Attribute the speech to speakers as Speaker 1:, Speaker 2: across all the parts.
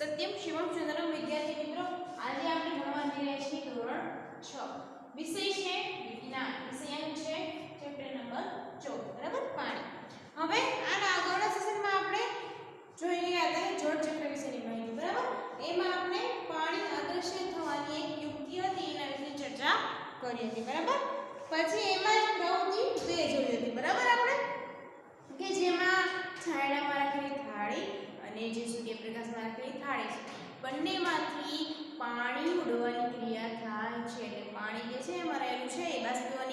Speaker 1: સત્યમ શિવમ સુંદરમ વિદ્યાર્થી મિત્રો, આજે આપણે ભણવા જઈ રહ્યા છીએ ધોરણ 6. વિષય છે વિજ્ઞાન. વિષયાંક છે ચેપ્ટર નંબર 14, બરાબર? પાણી. હવે આના આગળના સેશનમાં આપણે જોઈ ગયા હતા જળચક્ર વિશેની માહિતી, બરાબર? એમાં આપણે પાણી અદૃશ્ય થવાની એક યુક્તિ હતી એના વિશે ચર્ચા કરી હતી, બરાબર? પછી એમાં જ પ્રવૃત્તિ 2 જોઈ હતી, બરાબર? આપણે કે જેમાં છાંયડામાં રાખેલી થાળી અને જે સૂર્યપ્રકાશમાં રાખેલી થાળી છે, બંનેમાંથી પાણી ઉડવાની ક્રિયા થાય છે. એટલે પાણી જે છે એમાં રહેલું છે એ બાષ્પીભવન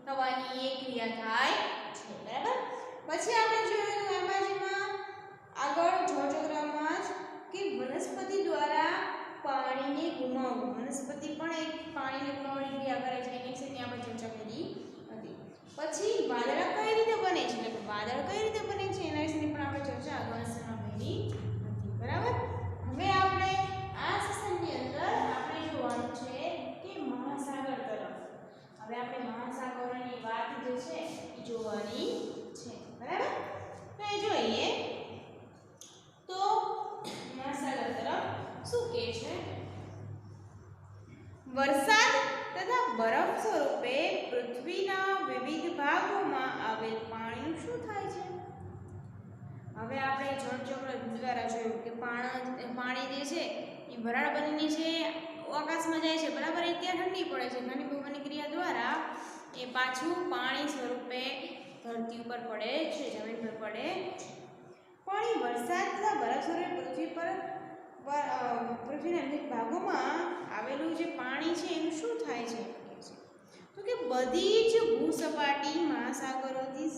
Speaker 1: થવાની એક ક્રિયા થાય છે, બરાબર? પછી આપણે જોયું એમાં જેમાં આગળ જળચક્રમાં જ કે વનસ્પતિ દ્વારા પાણીને ગુમાવવું, વનસ્પતિ પણ એક પાણીને ગુમાવવાની ક્રિયા કરે છે એની વિશેની આપણે ચર્ચા કરી હતી. પછી વાદળા કઈ રીતે બને છે, એટલે વાદળ કઈ રીતે બને છે એના વિશેની પણ આપણે ચર્ચા આગળના સેશનમાં કરી હતી, બરાબર? હવે આપણે આ સેશનની અંદર આપણે જોવાનું છે કે મહાસાગર તરફ. હવે આપણે મહાસાગરોની વાત જે છે એ જોવાની છે, બરાબર? તો એ જોઈએ તો મહાસાગર તરફ શું કહે છે? વરસાદ તથા બરફ સ્વરૂપે પૃથ્વીના વિવિધ ભાગોમાં આવેલ પાણીનું શું થાય છે? હવે આપણે જળચક્ર દ્વારા જોયું કે પાણી જે છે એ વરાળ બનીને છે આકાશમાં જાય છે, બરાબર? એ ત્યાં ઠંડી પડે છે, ઘનીભવનની ક્રિયા દ્વારા એ પાછું પાણી સ્વરૂપે ધરતી ઉપર પડે છે, જમીન પર પડે છે. પાણી વરસાદ તથા બરફ સ્વરૂપે પૃથ્વીના વિવિધ ભાગોમાં આવેલું જે પાણી છે એનું શું થાય છે તો કે બધી જ ભૂસપાટી મહાસાગરોની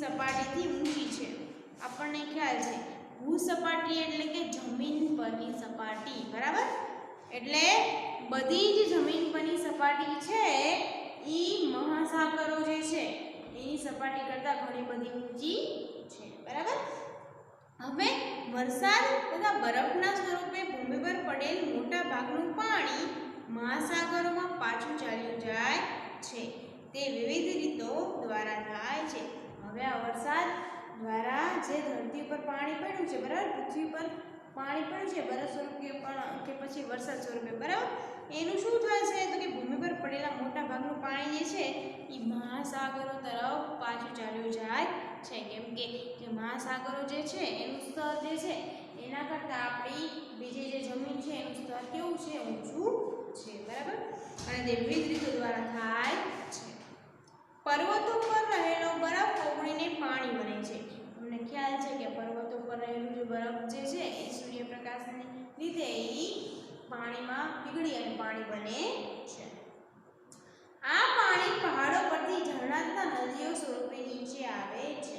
Speaker 1: સપાટીથી ઊંચી છે. આપણને ખ્યાલ છે ભૂસપાટી એટલે કે જમીન પરની સપાટી, બરાબર? એટલે બધી જ જમીન પરની સપાટી છે એ મહાસાગરો જે છે એની સપાટી કરતાં ઘણી બધી ઊંચી છે, બરાબર? હવે વરસાદ તથા બરફના સ્વરૂપે ભૂમિ પર પડેલ મોટા ભાગનું પાણી મહાસાગરોમાં પાછું ચાલ્યું જાય છે. તે વિવિધ રીતો દ્વારા થાય છે. હવે આ વરસાદ દ્વારા જે ધરતી ઉપર પાણી પડ્યું છે, બરાબર? પૃથ્વી પર પાણી પડ્યું છે બરફ સ્વરૂપે પણ કે પછી વરસાદ સ્વરૂપે, બરાબર? એનું શું થાય છે તો કે ભૂમિ પર પડેલા મોટા ભાગનું પાણી જે છે એ મહાસાગરો તરફ પાછું ચાલ્યું જાય છે. કેમ કે જે મહાસાગરો જે છે એનું સ્તર જે છે એના કરતાં આપણી બીજી જે જમીન છે એનું સ્તર કેવું છે? ઊંચું છે, બરાબર? અને તે વિવિધ રીતો દ્વારા થાય છે. પર્વતો પર રહેલો બરફ ઓગળીને પાણી બને છે. તમને ખ્યાલ છે કે પર્વતો પર રહેલું જે બરફ જે છે એ સૂર્યપ્રકાશને લીધે એ પાણીમાં પીગળી અને પાણી બને છે. આ પાણી પહાડો પરથી ઝરણા તથા નદીઓ સ્વરૂપે નીચે આવે છે.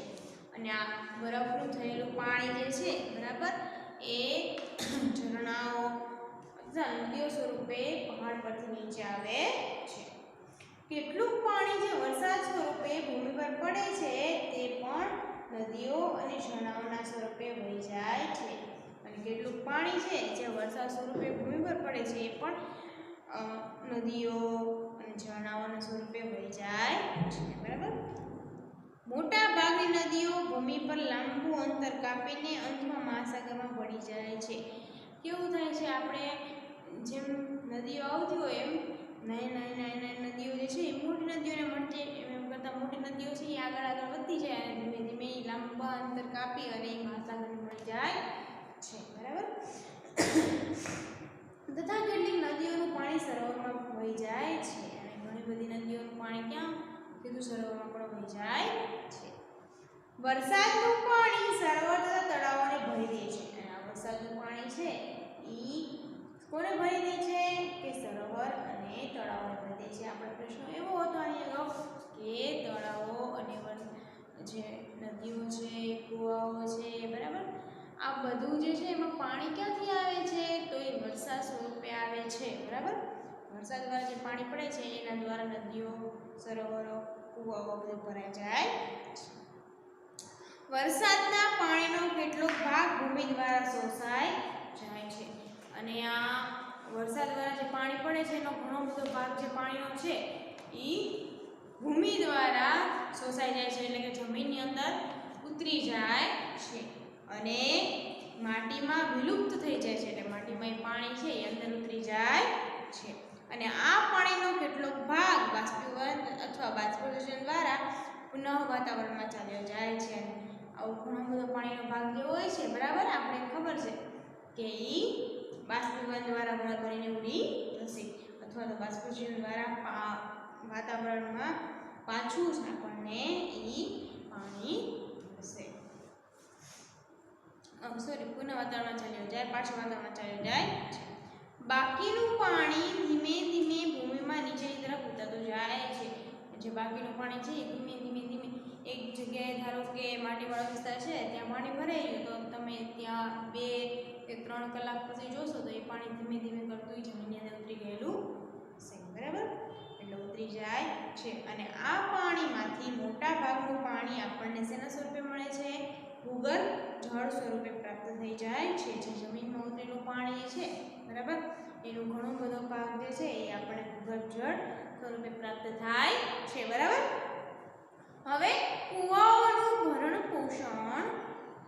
Speaker 1: અને આ બરફનું થયેલું પાણી જે છે, બરાબર, એ ઝરણાઓ તથા નદીઓ સ્વરૂપે પહાડ પરથી નીચે આવે છે. કેટલુંક પાણી જે વરસાદ સ્વરૂપે ભૂમિ પર પડે છે તે પણ નદીઓ અને ઝરણાઓના સ્વરૂપે વહી જાય છે. અને કેટલુંક પાણી છે જે વરસાદ સ્વરૂપે ભૂમિ પર પડે છે એ પણ નદીઓ અને ઝરણાઓના સ્વરૂપે વહી જાય છે, બરાબર? મોટા ભાગની નદીઓ ભૂમિ પર લાંબુ અંતર કાપીને અંતમાં મહાસાગરમાં ભળી જાય છે. કેવું થાય છે? આપણે જેમ નદીઓ આવતી હોય એમ નાની નદીઓ જે છે એ મોટી નદીઓને મળતી એમ કરતાં મોટી નદીઓ છે એ આગળ વધતી જાય અને ધીમે ધીમે એ લાંબા અંતર કાપી અને એ મહાસાગરમાં મળી જાય છે, બરાબર? તથા કેટલીક નદીઓનું પાણી સરોવરમાં વહી જાય છે અને ઘણી બધી નદીઓનું પાણી ક્યાં કીધું સરોવરમાં પણ વહી જાય છે. વરસાદનું પાણી સરોવર તથા તળાવોને ભરી દે છે. અને આ વરસાદનું પાણી છે એ કોને ભરી દે છે? કે સરોવર અને તળાવોને ભરી દે છે. આપણો પ્રશ્ન એવો હતો આની અગાઉ કે તળાવો અને જે નદીઓ છે, કુવાઓ છે, બરાબર, આ બધું જે છે એમાં પાણી ક્યાંથી આવે છે? તો એ વરસાદ સ્વરૂપે આવે છે, બરાબર? વરસાદ દ્વારા જે પાણી પડે છે એના દ્વારા નદીઓ, સરોવરો, કુવાઓ બધું ભરાઈ જાય છે. વરસાદના પાણીનો કેટલોક ભાગ ભૂમિ દ્વારા શોષાઈ જાય છે. અને આ વરસાદ દ્વારા જે પાણી પડે છે એનો ઘણો બધો ભાગ જે પાણીનો છે એ ભૂમિ દ્વારા શોષાઈ જાય છે, એટલે કે જમીનની અંદર ઉતરી જાય છે. અને માટીમાં વિલુપ્ત થઈ જાય છે, એટલે માટીમાં એ પાણી છે એ અંદર ઉતરી જાય છે. અને આ પાણીનો કેટલોક ભાગ બાષ્પીભવન અથવા બાષ્પીભવન દ્વારા પુનઃ વાતાવરણમાં ચાલ્યો જાય છે. આવો ઘણો બધો પાણીનો ભાગ જે હોય છે, બરાબર, આપણે ખબર છે કે એ બાષ્પીભવન દ્વારા બળીને ઉડી જશે અથવા તો બાષ્પીભવન દ્વારા વાતાવરણમાં પાછું આપણને એ પાણી હશે પુનઃ વાતાવરણમાં ચાલ્યો જાય, પાછું વાતાવરણમાં ચાલ્યો જાય છે. બાકીનું પાણી ધીમે ધીમે ભૂમિમાં નીચેની તરફ ઉતરતું જાય છે. જે બાકીનું પાણી છે એ ધીમે ધીમે એક જગ્યાએ ધારો કે માટીવાળો વિસ્તાર છે ત્યાં પાણી ભરાઈ ગયું તો તમે ત્યાં 2 કે 3 કલાક પછી જોશો તો એ પાણી ધીમે ધીમે કરતું જમીનની અંદર ઉતરી ગયેલું હશે, બરાબર, એટલે ઉતરી જાય છે. અને આ પાણીમાંથી મોટા ભાગનું પાણી આપણને શેના સ્વરૂપે મળે છે? ભૂગર્ભ જળ સ્વરૂપે પ્રાપ્ત થઈ જાય છે. જે જમીનમાં ઉતરેલું પાણી છે, બરાબર, એનો ઘણો બધો ભાગ જે છે એ આપણને ભૂગર્ભ જળ સ્વરૂપે પ્રાપ્ત થાય છે, બરાબર. હવે કુવાઓનું ભરણ પોષણ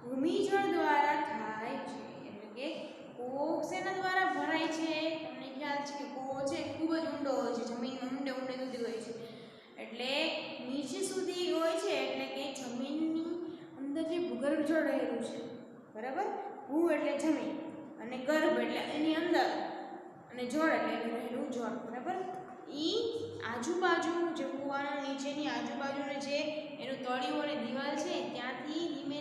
Speaker 1: ભૂમિજળ દ્વારા થાય છે. એટલે કે કૂવો શેના દ્વારા ભરાય છે? તમને ખ્યાલ છે કે કૂવો છે ખૂબ જ ઊંડો હોય છે, જમીનમાં ઊંડે સુધી હોય છે, એટલે નીચે સુધી હોય છે, એટલે કે જમીનની અંદર જે ભૂગર્ભ જળ રહેલું છે, બરાબર, ભૂ એટલે જમીન અને ગર્ભ એટલે એની અંદર અને જળ એટલે રહેલું જળ, બરાબર. ઈ આજુબાજુ જે કૂવાના નીચેની આજુબાજુને જે એનું તળિયું અને દિવાલ છે ત્યાંથી ધીમે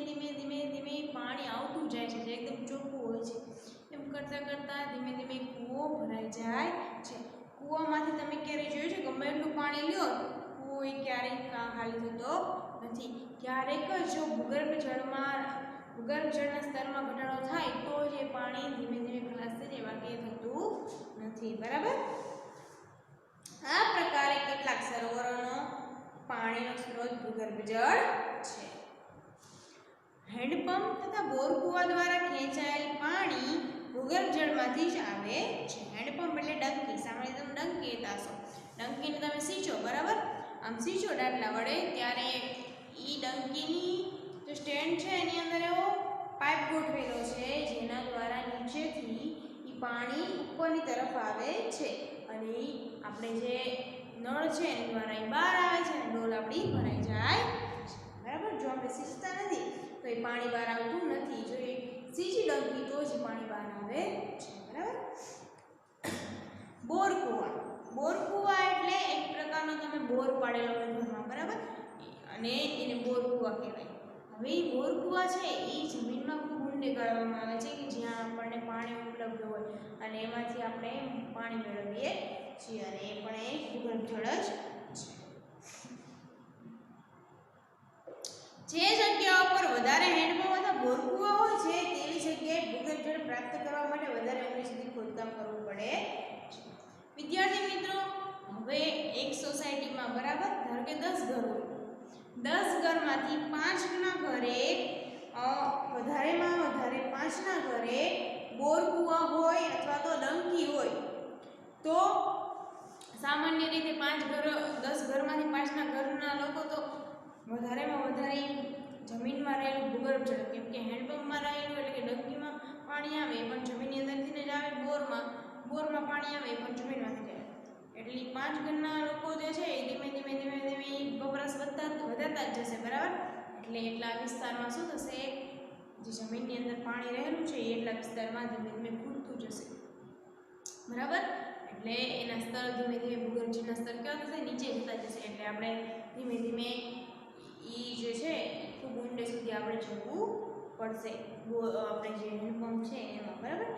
Speaker 1: ધીમે પાણી આવતું જાય છે, જે એકદમ ચોખ્ખું હોય છે. એમ કરતાં ધીમે ધીમે કૂવો ભરાઈ જાય છે. કૂવામાંથી તમે ક્યારેય જોયું છે ગમે એટલું પાણી લ્યો કૂવો એ ક્યારેય ખાલી થતો નથી. ક્યારેક જો ભૂગર્ભ જળના સ્તરમાં ઘટાડો થાય તો જે પાણી ધીમે ધીમે ખલાસ થઈ જાય, બાકી થતું નથી, બરાબર. આ પ્રકારે કેટલાક સરોવરોનો પાણીનો સ્ત્રોત ભૂગર્ભ જળ છે. હેન્ડપંપ તથા બોર કૂવા દ્વારા ખેંચાયેલ પાણી ભૂગર્ભ જળમાંથી જ આવે છે. હેન્ડપંપ એટલે ડંકી, સામાન્ય તમે ડંકી કહેતા હશો. ડંકીને તમે સીંચો, બરાબર, આમ સીંચો ડાટલા વડે ત્યારે એ ડંકીની જે સ્ટેન્ડ છે એની અંદર એવો પાઇપ ગોઠવેલો છે જેના દ્વારા નીચેથી એ પાણી ઉપરની તરફ આવે છે અને આપણે જે નળ છે એની દ્વારા એ બહાર આવે છે અને ડોલ આપણી ભરાઈ જાય છે, બરાબર. જો આપણે સીંચતા નથી તો એ પાણી બહાર આવતું નથી. જો એ સીંચી ડંકી તો જ પાણી બહાર આવે છે, બરાબર. બોર કૂવા એટલે એક પ્રકારનો તમે બોર પાડેલો હોય ઘરમાં, બરાબર, અને એને બોર કૂવા કહેવાય. હવે એ બોર કૂવા છે એ જમીનમાં ખૂબ ઊંડે ગાળવામાં આવે છે કે જ્યાં આપણને પાણી ઉપલબ્ધ હોય અને એમાંથી આપણે પાણી મેળવીએ છીએ અને એ પણ એક ભૂગર્ભ જળ જ છે. જે જગ્યાઓ પર વધારે હેન્ડપંપ અથવા બોર કૂવા હોય છે તેવી જગ્યાએ ભૂગર્ભ જળ પ્રાપ્ત કરવા માટે વધારે ઊંડે સુધી ખોદકામ કરવું પડે છે. વિદ્યાર્થી મિત્રો, હવે એક સોસાયટીમાં, બરાબર, ધારો કે 10 ઘર હોય, 10 ઘરમાંથી 5ના ઘરે વધારેમાં વધારે 5ના ઘરે બોર કૂવા હોય અથવા તો ડંકી હોય તો સામાન્ય રીતે 10 ઘરમાંથી 5ના ઘરના લોકો તો વધારેમાં વધારે જમીનમાં રહેલું ભૂગર્ભ જળ, કેમ કે હેન્ડપંપમાં રહેલું એટલે કે ડંકીમાં પાણી આવે એ પણ જમીનની અંદરથી જ આવે, બોરમાં પાણી આવે એ પણ જમીનમાંથી જ આવે, એટલે 5 ઘરના લોકો જે છે એ ધીમે ધીમે વપરાશ વધારતા જ જશે, બરાબર. એટલે એટલા વિસ્તારમાં શું થશે, જે જમીનની અંદર પાણી રહેલું છે એ એટલા વિસ્તારમાં ધીમે ધીમે ખૂટતું જશે, બરાબર. એટલે એના સ્તર ધીમે ધીમે ભૂગર્ભ જળના સ્તર કેવા થશે, નીચે જતા જશે. એટલે આપણે ધીમે ધીમે એ જે છે ખૂબ ઊંડે સુધી આપણે જવું પડશે આપણે જે હેન્ડપંપ છે એમાં, બરાબર.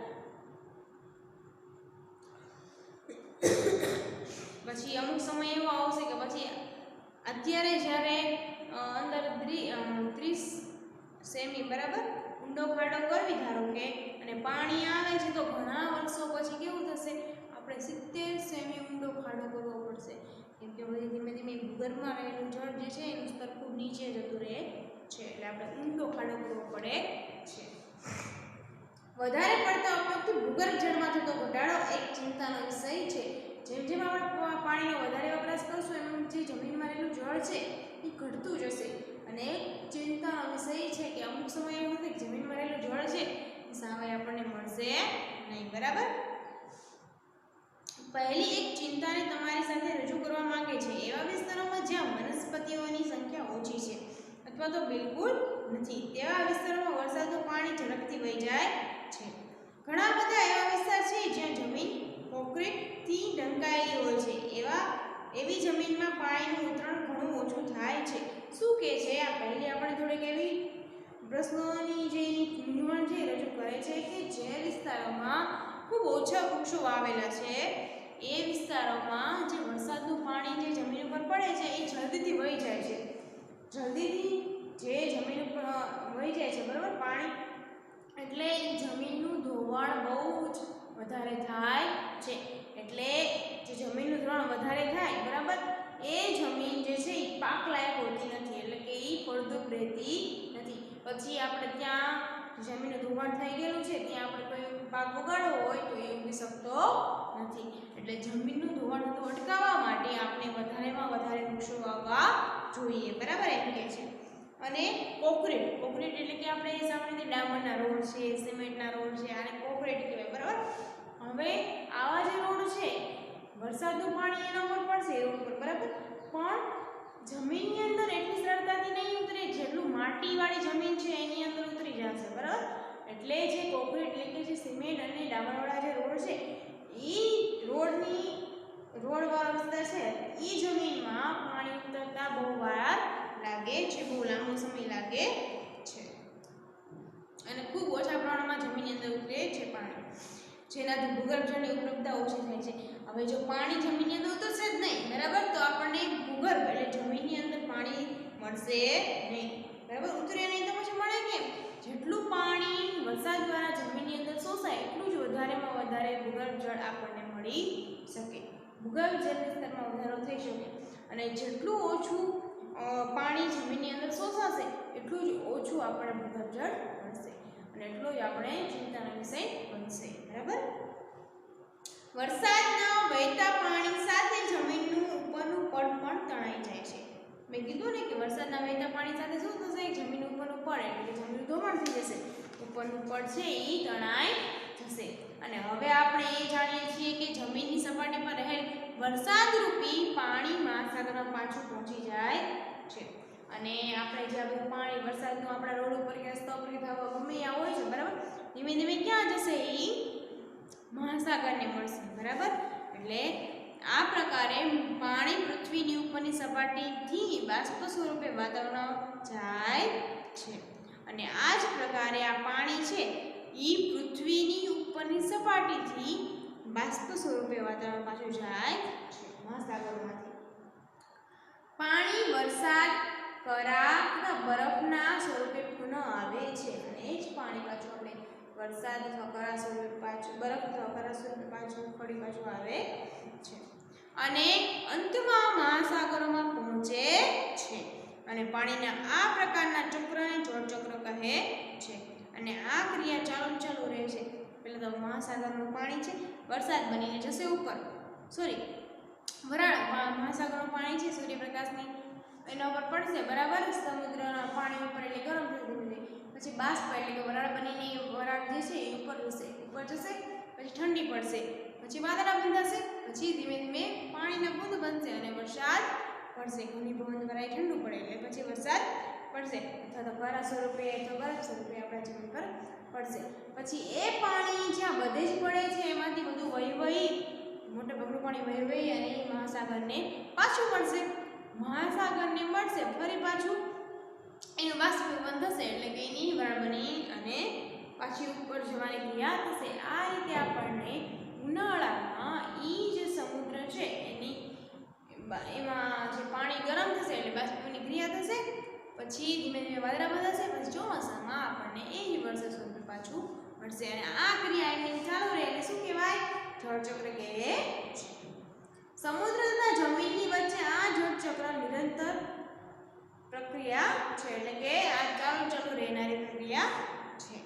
Speaker 1: પછી અમુક સમય એવો આવશે કે પછી અત્યારે જ્યારે અંદર 30 સેમી, બરાબર, ઊંડો ખાડો કરવી ધારો કે અને પાણી આવે છે તો ઘણા વર્ષો પછી કેવું થશે, આપણે 70 સેમી ઊંડો ખાડો કરવો પડશે, કેમ કે પછી ધીમે ધીમે ભૂગર્ભમાં રહેલું જળ જે છે એનું સ્તર ખૂબ નીચે જતું રહે છે, એટલે આપણે ઊંડો ખાડો કરવો પડે છે. વધારે પડતા ઉપયોગથી ભૂગર્ભ જળમાં થતો ઘટાડો એક ચિંતાનો વિષય છે. જેમ જેમ આપણે પાણીનો વધારે વપરાશ કરશું એમ જે જમીનમાં રહેલું જળ છે એ ઘટતું જશે અને એક ચિંતાનો વિષય છે કે અમુક સમય એવું નથી કે જમીનમાં રહેલું જળ છે બરાબર. પહેલી એક ચિંતાને તમારી સાથે રજૂ કરવા માંગે છે. એવા વિસ્તારોમાં જ્યાં વનસ્પતિઓની સંખ્યા ઓછી છે અથવા તો બિલકુલ નથી તેવા વિસ્તારોમાં વરસાદનું પાણી ઝડપથી વહી જાય છે. ઘણા બધા એવા વિસ્તાર છે જ્યાં જમીન કોન્ક્રીટથી ઢંકાયેલી હોય છે. એવી જમીનમાં પાણીનું ઉતરણ ઘણું ઓછું થાય છે. શું કહે છે? આ પહેલી આપણે થોડીક એવી પ્રશ્નોની જે મૂંઝવણ છે રજૂ કરે છે કે જે વિસ્તારોમાં ખૂબ ઓછા વૃક્ષો વાવેલા છે એ વિસ્તારોમાં જે વરસાદનું પાણી જે જમીન ઉપર પડે છે એ જલ્દીથી વહી જાય છે. જલ્દીથી જે જમીન ઉપર વહી જાય છે બરાબર પાણી, એટલે જમીનનું ધોવાણ બહુ જ વધારે થાય છે. એટલે જે જમીનનું ધોવાણ વધારે થાય બરાબર, એ જમીન જે છે એ પાક લાયક હોતી નથી, એટલે કે એ ફળદ્રુપ રહેતી નથી. પછી આપણે ત્યાં જમીનનું ધોવાણ થઈ ગયેલું છે ત્યાં આપણે કોઈ પાક ઉગાડવો હોય તો એ ઉગી શકતો નથી. એટલે જમીનનું ધોવાણ થતું અટકાવવા માટે આપણે વધારેમાં વધારે વૃક્ષો વાવવા જોઈએ બરાબર એમ કહે છે. અને કોન્ક્રીટ એટલે કે આપણે સામાન્ય રીતે ડામરના રોડ છે, સિમેન્ટના રોડ છે, આને કોન્ક્રીટ કહેવાય બરાબર. હવે આવા જે રોડ છે વરસાદનું પાણી એના ઉપર પડશે રોડ પર બરાબર, પણ જમીનની અંદર એટલી સરળતાથી નહીં ઉતરે જેટલું માટીવાળી જમીન છે એની અંદર ઉતરી જશે બરાબર. એટલે જે કોન્ક્રીટ એટલે કે જે સિમેન્ટ અને ડામરવાળા જે રોડ છે એ રોડવાળા વિસ્તાર છે એ જમીનમાં પાણી ઉતરતા બહુ વાર લાગે છે, બહુ લાંબો સમય લાગે છે અને ખૂબ ઓછા પ્રમાણમાં જમીનની અંદર ઉતરે છે પાણી, જેનાથી ભૂગર્ભજળની ઉપલબ્ધતા ઓછી થાય છે. હવે જો પાણી જમીનની અંદર ઉતરશે જ નહીં બરાબર, તો આપણને ભૂગર્ભ એટલે જમીનની અંદર પાણી મળશે નહીં બરાબર. ઉતરે નહીં તો પછી મળે કેમ? જેટલું પાણી વરસાદ દ્વારા જમીનની અંદર શોષાય એટલું જ વધારેમાં વધારે ભૂગર્ભ જળ આપણને મળી શકે, ભૂગર્ભ જળના સ્તરમાં વધારો થઈ શકે. અને જેટલું ઓછું પાણી જમીનની અંદર શોષાશે એટલું જ ઓછું આપણે ભૂગર્ભ જળ મળશે અને એટલો જ આપણે ચિંતાનો વિષય બનશે બરાબર. વરસાદના વહેતા પાણી સાથે જમીનનું ઉપરનું પડ પણ તણાઈ જાય છે. મેં કીધું ને કે વરસાદના વહેતા પાણી સાથે શું થશે? જમીન ઉપરનું પડ એટલે કે જમીનનું ધોવાણ થઈ જશે, ઉપરનું પડ છે એ તણાઈ જશે. અને હવે આપણે એ જાણીએ છીએ કે જમીનની સપાટી પર રહેલ વરસાદરૂપી પાણી મહાસાગરમાં પાછું પહોંચી જાય છે. અને આપણે જે આ પાણી વરસાદનું આપણા રોડ ઉપર કે રસ્તા ઉપર કે ધાબા ગમે ત્યાં હોય છે બરાબર, ધીમે ધીમે ક્યાં જશે? એ મહાસાગરને મળશે બરાબર. એટલે આ પ્રકારે પાણી પૃથ્વીની ઉપરની સપાટીથી બાષ્પ સ્વરૂપે વાતાવરણમાં જાય છે. અને આ જ પ્રકારે આ પાણી છે એ પૃથ્વીની ઉપરની સપાટીથી બાષ્પ સ્વરૂપે વાતાવરણ પાછું જાય છે મહાસાગરમાંથી. પાણી વરસાદ, કરા તથા બરફના સ્વરૂપે પુનઃ આવે છે અને એ જ પાણી પાછું આપણે વરસાદ અથવા કરા સ્વરૂપે પાછું, બરફ અથવા કરા સ્વરૂપે પાછું ફરી પાછું આવે છે અને અંતમાં મહાસાગરોમાં પહોંચે છે. અને પાણીના આ પ્રકારના ચક્રને જળચક્ર કહે છે. અને આ ક્રિયા ચાલુ રહે છે. પહેલાં તો મહાસાગરનું પાણી છે વરસાદ બનીને જશે ઉપર, વરાળ, મહાસાગરનું પાણી છે સૂર્યપ્રકાશની એના ઉપર પડશે બરાબર, સમુદ્રના પાણી ઉપર એટલે ગરમ થશે, પછી બાષ્પ એટલે કે વરાળ બનીને વરાળ જે છે એ ઉપર જશે, પછી ઠંડી પડશે, પછી વાદળા બંધાશે, પછી ધીમે ધીમે પાણીના બૂંદ બનશે અને વરસાદ પડશે. ઘનીભવન દ્વારા ઠંડુ પડે એટલે પછી વરસાદ પડશે અથવા તો કરા સ્વરૂપે અથવા બરફ સ્વરૂપે આપણા જમીન પર પડશે. પછી એ પાણી જ્યાં બધે જ પડે છે એમાંથી બધું વહી મોટે ભાગનું પાણી વહી અને મહાસાગરને પાછું મળશે. મહાસાગરને મળશે ફરી પાછું એનું બાષ્પીભવન થશે એટલે કે એની વરાળ બની અને પાછી ઉપર જવાની ક્રિયા થશે. આ રીતે આપણને ઉનાળામાં ઈ જે સમુદ્ર છે એમાં જે પાણી ગરમ થશે એટલે બાષ્પીભવનની ક્રિયા થશે, પછી ધીમે ધીમે વાદળા બંધાશે, પછી ચોમાસામાં આપણને એ જ વર્ષે સ્વરૂપે પાછું મળશે. અને આ ક્રિયા એમની ચાલુ રહે એટલે શું કહેવાય? જળચક્ર કહે છે. સમુદ્ર તથા જમીનની વચ્ચે આ જળચક્ર નિરંતર પ્રક્રિયા છે એટલે કે આ ચાલુ રહેનારી પ્રક્રિયા છે.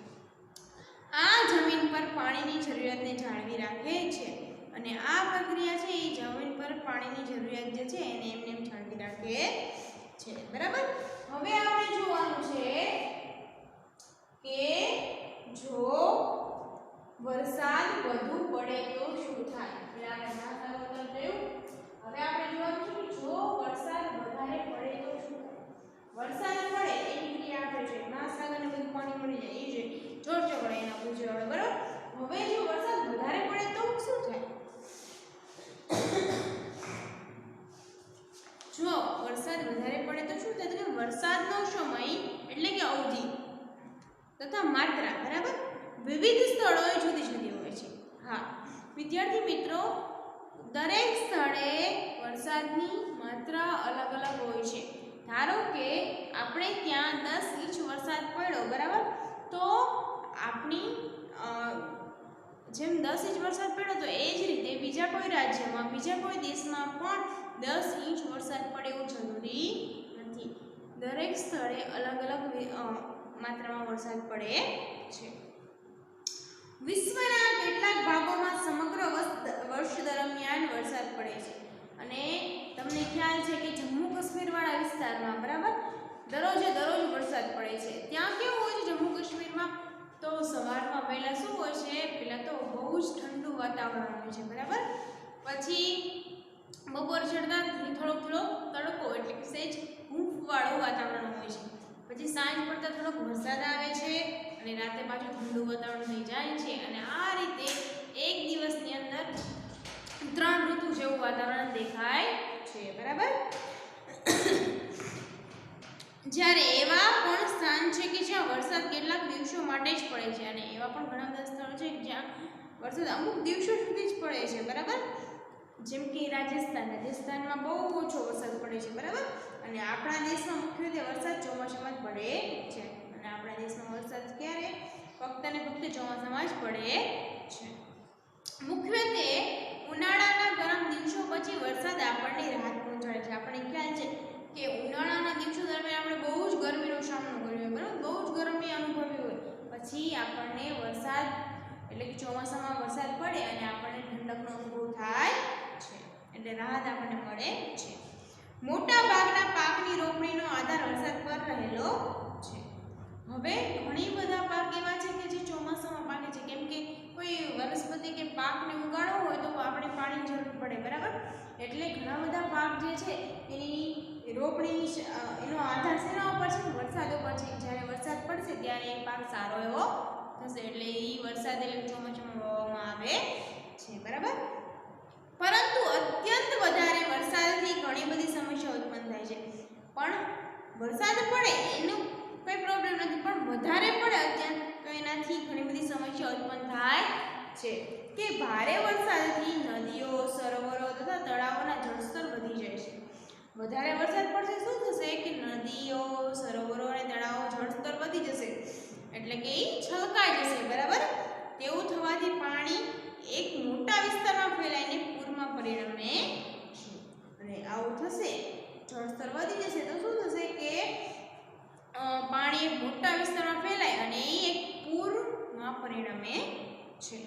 Speaker 1: આ જમીન પર પાણીની જરૂરિયાતને જાળવી રાખે છે અને આ પ્રક્રિયા છે એ જમીન પર પાણીની જરૂરિયાત જે છે એને એમને જાળવી રાખે છે બરાબર. હવે આપણે જોવાનું છે કે જો વરસાદ વધુ તથા માત્રા બરાબર વિવિધ સ્થળોએ જુદી જુદી હોય છે. હા વિદ્યાર્થી મિત્રો, દરેક સ્થળે વરસાદની માત્રા અલગ અલગ હોય છે. ધારો કે આપણે ત્યાં 10 ઇંચ વરસાદ પડ્યો બરાબર, તો આપણી જેમ 10 ઇંચ વરસાદ પડ્યો તો એ જ રીતે બીજા કોઈ રાજ્યમાં બીજા કોઈ દેશમાં પણ 10 ઇંચ વરસાદ પડે એવું જરૂરી નથી. દરેક સ્થળે અલગ અલગ માત્રામાં વરસાદ પડે છે. વિશ્વના કેટલાક ભાગોમાં સમગ્ર વર્ષ દરમિયાન વરસાદ પડે છે અને તમને ખ્યાલ છે કે જમ્મુ કાશ્મીર વાળા વિસ્તારમાં બરાબર દરરોજ વરસાદ પડે છે. ત્યાં કેવું હોય છે જમ્મુ કાશ્મીરમાં? તો સવારમાં પહેલા શું હોય છે? પહેલા તો બહુ જ ઠંડુ વાતાવરણ હોય છે બરાબર, પછી બપોર ચડતા થોડોક તડકો એટલે કે સહેજ હૂંફવાળું વાતાવરણ હોય છે, પછી સાંજ પડતા થોડોક વરસાદ આવે છે અને રાતે પાછું ઠંડુ વાતાવરણ થઈ જાય છે અને આ રીતે એક દિવસની અંદર 3 ઋતુ જેવું વાતાવરણ દેખાય છે બરાબર. જ્યારે એવા પણ સ્થાન છે કે જ્યાં વરસાદ કેટલાક દિવસો માટે જ પડે છે અને એવા પણ ઘણા બધા સ્થળો છે જ્યાં વરસાદ અમુક દિવસો સુધી જ પડે છે બરાબર. જેમ કે રાજસ્થાનમાં બહુ ઓછો વરસાદ પડે છે બરાબર, અને આપણા દેશમાં મુખ્યત્વે વરસાદ ચોમાસામાં જ પડે છે અને આપણા દેશમાં વરસાદ ક્યારે? ફક્ત ને ફક્ત ચોમાસામાં જ પડે છે. મુખ્યત્વે ઉનાળાના ગરમ દિવસો પછી વરસાદ આપણને રાહત પહોંચાડે છે. આપણને ખ્યાલ છે કે ઉનાળાના દિવસો દરમિયાન આપણે બહુ જ ગરમીનો સામનો કર્યો હોય બરાબર, બહુ જ ગરમી અનુભવી હોય, પછી આપણને વરસાદ એટલે કે ચોમાસામાં વરસાદ પડે અને આપણને ઠંડકનો અનુભવ થાય છે એટલે રાહત આપણને મળે છે. મોટા ભાગના પાકની રોપણીનો આધાર વરસાદ પર રહેલો છે. હવે ઘણી બધા પાક એવા છે કે જે ચોમાસામાં પાકે છે, કેમ કે કોઈ વનસ્પતિ કે પાકને ઉગાડવો હોય તો આપણે પાણીની જરૂર પડે બરાબર, એટલે ઘણા બધા પાક જે છે એની રોપણી એનો આધાર શેના ઉપર છે? વરસાદ ઉપર છે. જ્યારે વરસાદ પડશે ત્યારે એ પાક સારો એવો થશે, એટલે એ વરસાદ એટલે ચોમાસામાં વાવવામાં આવે છે બરાબર. પરંતુ અત્યંત વધારે વરસાદથી ઘણી બધી સમસ્યાઓ ઉત્પન્ન થાય છે. પણ વરસાદ પડે એનું કોઈ પ્રોબ્લેમ નથી, પણ વધારે પડે અત્યંત તો એનાથી ઘણી બધી સમસ્યાઓ ઉત્પન્ન થાય છે. કે ભારે વરસાદથી નદીઓ, સરોવરો તથા તળાવોના જળસ્તર વધી જાય છે. વધારે વરસાદ પડશે શું થશે? કે નદીઓ, સરોવરો અને તળાવો જળસ્તર વધી જશે એટલે કે એ છલકાઈ જશે બરાબર. તેવું થવાથી પાણી એક મોટા વિસ્તારમાં ફેલાઈને પૂરમાં પરિણમે છે અને આવું થશે, જળસ્તર વધી જશે તો શું થશે કે પાણી એક મોટા વિસ્તારમાં ફેલાય અને એ એક પૂરમાં પરિણમે છે.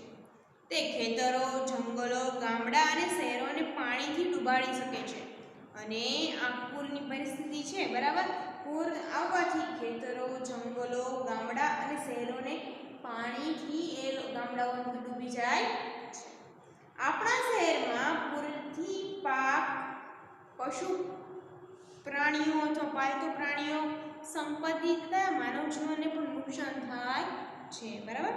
Speaker 1: તે ખેતરો, જંગલો, ગામડા અને શહેરોને પાણીથી ડૂબાડી શકે છે અને આ પૂરની પરિસ્થિતિ છે બરાબર. પૂર આવવાથી ખેતરો, જંગલો, ગામડા અને શહેરોને પાણીથી એ ગામડાઓ ડૂબી જાય છે. આપણા શહેરમાં પૂરથી પાક, પશુ પ્રાણીઓ અથવા પાલતુ પ્રાણીઓ, સંપત્તિ તથા માનવ જીવનને પણ નુકસાન થાય છે બરાબર.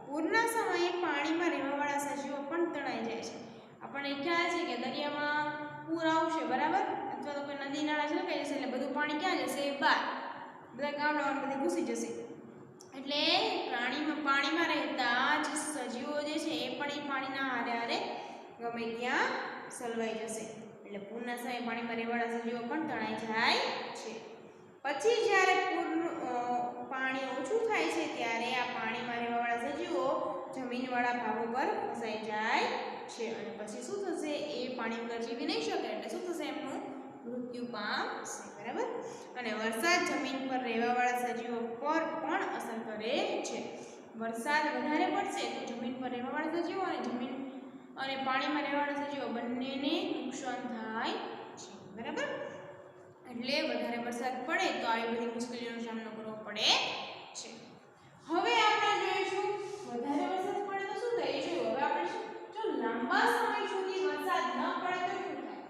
Speaker 1: પૂરના સમયે પાણીમાં રહેવાવાળા સજીવો પણ તણાઈ જાય છે. આપણને ખ્યાલ છે કે દરિયામાં પૂર આવશે બરાબર, અથવા તો કોઈ નદી નાળા છલકાઈ જશે એટલે બધું પાણી ક્યાં જશે? બહાર, બધા ગામડાઓને બધે ઘૂસી જશે એટલે પાણીમાં રહેતા જે સજીવો જે છે એ પણ એ પાણીના હારે ગમે ત્યાં સલવાઈ જશે એટલે પૂરના સમયે પાણીમાં રહેવાવાળા સજીવો પણ તણાઈ જાય છે. પછી જ્યારે પૂરનું પાણી ઓછું થાય છે ત્યારે આ પાણીમાં રહેવાવાળા સજીવો જમીનવાળા ભાગો પર ફસાઈ જાય છે અને પછી શું થશે? એ પાણી વગર જીવી નહીં શકે એટલે શું થશે? એમનું મૃત્યુ પામશે બરાબર. અને વરસાદ જમીન પર રહેવાવાળા સજીવો પર પણ અસર કરે છે. વરસાદ વધારે પડશે તો જમીન પર રહેવાવાળા સજીવો અને પાણીમાં રહેવાવાળા સજીવો બંનેને નુકસાન થાય છે બરાબર. એટલે વધારે વરસાદ પડે તો આવી બધી મુશ્કેલીઓનો સામનો કરવો પડે છે. હવે આપણે જોઈશું વધારે વરસાદ પડે તો શું થાય? હવે આપણે જો લાંબા સમય સુધી વરસાદ ન પડે તો શું થાય?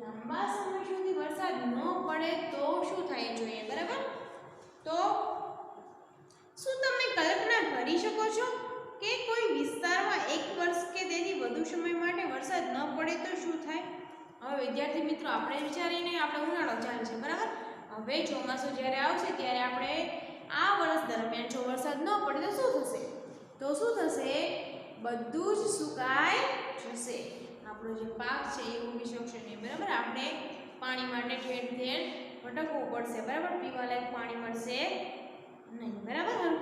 Speaker 1: લાંબા સમય સુધી વરસાદ ન પડે તો શું થાય જોઈએ બરાબર. તો શું તમે કલ્પના કરી શકો છો કે કોઈ વિસ્તારમાં 1 વર્ષ કે તેથી વધુ સમય માટે વરસાદ ન પડે તો શું થાય? હવે વિદ્યાર્થી મિત્રો આપણે વિચારીને આપણે ઉનાળો ચાલે છે બરાબર, હવે ચોમાસું જ્યારે આવશે ત્યારે આપણે આ વર્ષ દરમિયાન જો વરસાદ ન પડે તો શું થશે બધું જ સુકાઈ જશે, આપણો જે પાક છે એ ઉગી શકશે નહીં, બરાબર. આપણે પાણી માટે ઠેર ઠેર ભટકવું પડશે, બરાબર. પીવાલાયક પાણી મળશે નહીં, બરાબર.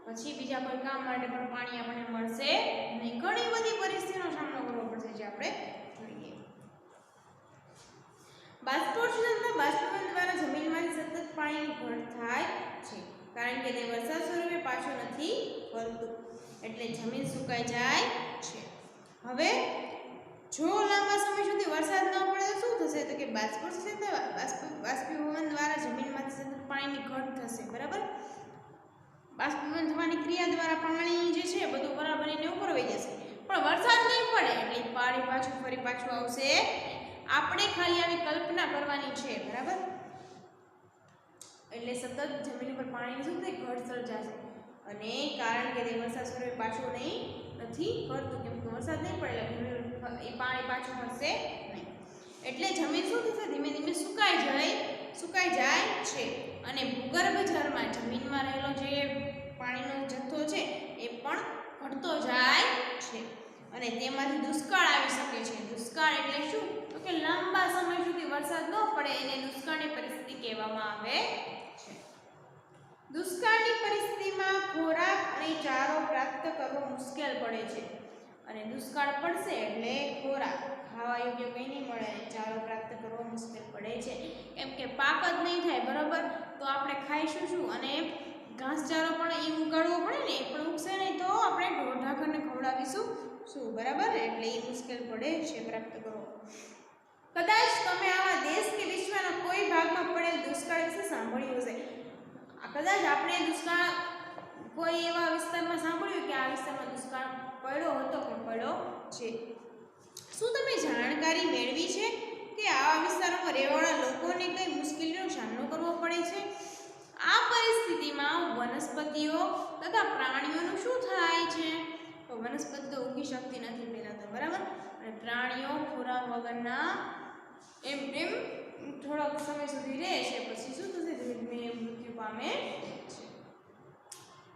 Speaker 1: પછી બીજા કોઈ કામ માટે પણ પાણી આપણને મળશે નહીં. ઘણી બધી પરિસ્થિતિનો સામનો કરવો પડશે જે આપણે જોઈએ. બાષ્પીભવન દ્વારા જમીનમાંથી સતત પાણીનું ઘટ થાય છે, કારણ કે તે વરસાદ સ્વરૂપે પાછું નથી વળતું, એટલે જમીન સુકાઈ જાય છે. હવે જો લાંબા સમય સુધી વરસાદ ન પડે તો શું થશે? તો કે બાષ્પીભવન દ્વારા જમીનમાંથી સતત પાણીની ઘટ થશે, બરાબર. બાષ્પીભવન થવાની ક્રિયા દ્વારા પાણી જે છે બધું બરાબર બનીને ઉપર વહી જશે, પણ વરસાદ નહીં પડે એટલે પાણી ફરી પાછું આવશે. આપણે ખાલી આવી કલ્પના કરવાની છે, બરાબર. એટલે સતત જમીન ઉપર પાણી શું થાય ઘટ સર્જાશે, અને કારણ કે તે વરસાદ સ્વરૂપે પાછું નથી પડતું, કેમ કે વરસાદ નહીં પડે એટલે એ પાણી પાછું ફરશે નહીં, એટલે જમીન શું થશે ધીમે ધીમે સુકાઈ જાય છે. અને ભૂગર્ભ જળમાં જમીનમાં રહેલો જે પાણીનો જથ્થો છે એ પણ ઘટતો જાય છે, અને તેમાંથી દુષ્કાળ આવી શકે છે. દુષ્કાળ એટલે શું? તો કે લાંબા સમય સુધી વરસાદ ન પડે એને દુષ્કાળની પરિસ્થિતિ કહેવામાં આવે છે. દુષ્કાળની પરિસ્થિતિમાં ખોરાક અને ચારો પ્રાપ્ત કરવો મુશ્કેલ પડે છે, અને દુષ્કાળ પડશે એટલે ખોરાક ખાવા યોગ્ય કંઈ નહીં મળે અને ચારો પ્રાપ્ત કરવો મુશ્કેલ પડે છે, કેમ કે પાક જ નહીં થાય, બરાબર. તો આપણે ખાઈશું શું? અને ઘાસચારો પણ એ ઉગાડવો પડે ને, એ પણ ઉગશે નહીં તો આપણે ઢોર ઢાંખરને ખવડાવીશું શું, બરાબર. એટલે એ મુશ્કેલ પડે છે પ્રાપ્ત કરવો. કદાચ તમે આવા દેશ કે વિશ્વના કોઈ ભાગમાં પડેલ દુષ્કાળ વિશે સાંભળ્યું હશે. કદાચ આપણે દુષ્કાળ કોઈ એવા વિસ્તારમાં સાંભળ્યું કે આ વિસ્તારમાં દુષ્કાળ પડ્યો હતો કે પડ્યો છે. શું તમે જાણકારી મેળવી છે કે આવા વિસ્તારોમાં રહેવાવાળા લોકોને કઈ મુશ્કેલીનો સામનો કરવો પડે છે? આ પરિસ્થિતિમાં વનસ્પતિઓ તથા પ્રાણીઓનું શું થાય છે? તો વનસ્પતિ તો ઉગી શકતી નથી પહેલાં તો, બરાબર. અને પ્રાણીઓ ખોરાક વગરના એમ થોડોક સમય સુધી રહે છે, પછી શું થશે? ધીમે ધીમે મૃત્યુ પામે છે.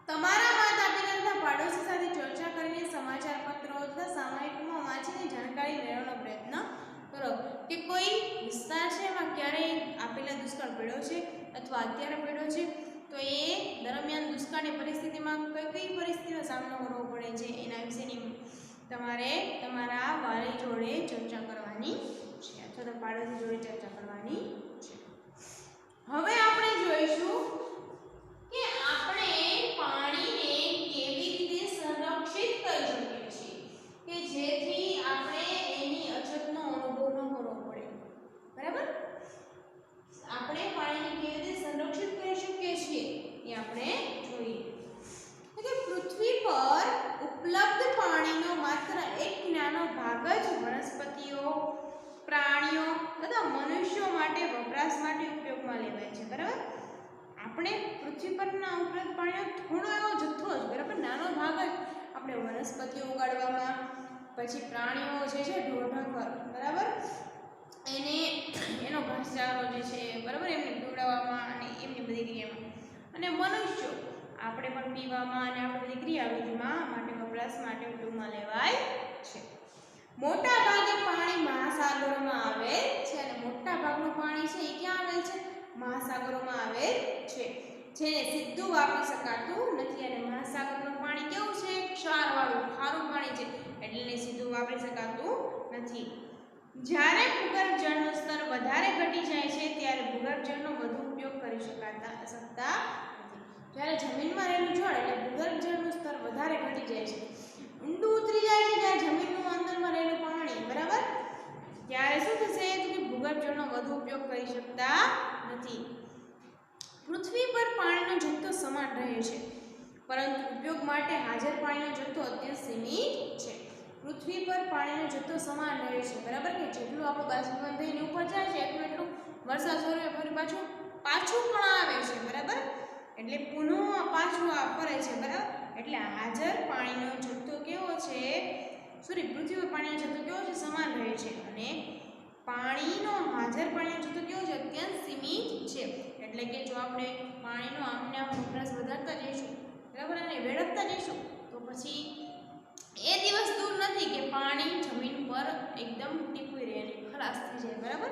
Speaker 1: તમારા માતા પિતા તથા પાડોશી સાથે ચર્ચા કરીને સમાચાર પત્રો તથા સામયિકમાં વાંચીને જાણકારી મેળવવાનો પ્રયત્ન કરો કે કોઈ વિસ્તાર છે એમાં ક્યારેય આપેલા દુષ્કાળ પડ્યો છે અથવા અત્યારે પડ્યો છે, તો એ દરમિયાન દુષ્કાળની પરિસ્થિતિમાં કઈ પરિસ્થિતિનો સામનો કરવો પડે છે એના વિશેની તમારે તમારા વાલી જોડે ચર્ચા કરવાની છે, અથવા તો પાડોશી જોડે ચર્ચા કરવાની છે. હવે આપણે જોઈશું કે આપણે પાણીને કેવી રીતે સંરક્ષિત કરી શકીએ છીએ કે જેથી આપણે એની અછતનો અનુભવ ન કરવો પડે, બરાબર. આપણે પાણીને કેવી રીતે સંરક્ષિત કરી શકીએ છીએ એ આપણે જોઈએ. કે પૃથ્વી પર ઉપલબ્ધ પાણીનો માત્ર એક નાનો ભાગ જ વનસ્પતિઓ, પ્રાણીઓ તથા મનુષ્યો માટે વપરાશ માટે ઉપયોગમાં લેવાય છે, બરાબર. આપણે પૃથ્વી પરના ઉપલબ્ધ પાણીનો થોડો એવો જથ્થો જ, બરાબર, નાનો ભાગ જ આપણે વનસ્પતિઓ ઉગાડવામાં, પછી પ્રાણીઓ જે છે ઢોર ઢાંખર, બરાબર, એનો ઘાસચારો જે છે, બરાબર, એમને પીવડાવવામાં અને એમની બધી ક્રિયામાં, અને મનુષ્યો આપણે પણ પીવામાં અને આપણી બધી ક્રિયાવિધિમાં માટે વપરાશ માટે ઉપયોગમાં લેવાય છે. મોટા ભાગે પાણી મહાસાગરોમાં આવે છે, અને મોટા ભાગનું પાણી છે એ ક્યાં આવેલ છે? મહાસાગરોમાં આવેલ છે, જેને સીધું વાપરી શકાતું નથી. અને મહાસાગરનું પાણી કેવું છે? ક્ષારવાળું ખારું પાણી છે, એટલે એને સીધું વાપરી શકાતું નથી. જ્યારે ભૂગર્ભ જળનું સ્તર વધારે ઘટી જાય છે ત્યારે ભૂગર્ભ જળનો વધુ ઉપયોગ કરી શકતા નથી. જ્યારે જમીનમાં રહેલું જળ એટલે ભૂગર્ભ જળનું સ્તર વધારે ઘટી જાય છે, ઊંડું ઉતરી જાય છે ત્યારે જમીનનું અંદરમાં રહેલું પાણી, બરાબર, ત્યારે શું થશે? તો કે ભૂગર્ભ જળનો વધુ ઉપયોગ કરી શકતા નથી. પૃથ્વી પર પાણીનો જથ્થો સમાન રહે છે, પરંતુ ઉપયોગ માટે હાજર પાણીનો જથ્થો અત્યંત સીમિત છે. પૃથ્વી પર પાણીનો જથ્થો સમાન રહે છે, બરાબર, કે જેટલું આપણું બાષ્પીભવન થઈને ઉપર જાય છે એટલું વરસાદ સ્વરૂપે ફરી પાછું પણ આવે છે, બરાબર, એટલે પુનઃ પાછું ફરે છે, બરાબર. એટલે હાજર પાણીનો જથ્થો કેવો છે? પૃથ્વી પર પાણીનો જથ્થો કેવો છે? સમાન રહે છે, અને હાજર પાણીનો જથ્થો કેવો છે? અત્યંત સીમિત છે. એટલે કે જો આપણે પાણીનો આમને વપરાશ વધારતા જઈશું, બરાબર, અને વેડફતા જઈશું તો પછી એ દિવસ દૂર નથી કે પાણી જમીન પર એકદમ ટીપું રહે અને ખલાસ થઈ જાય, બરાબર.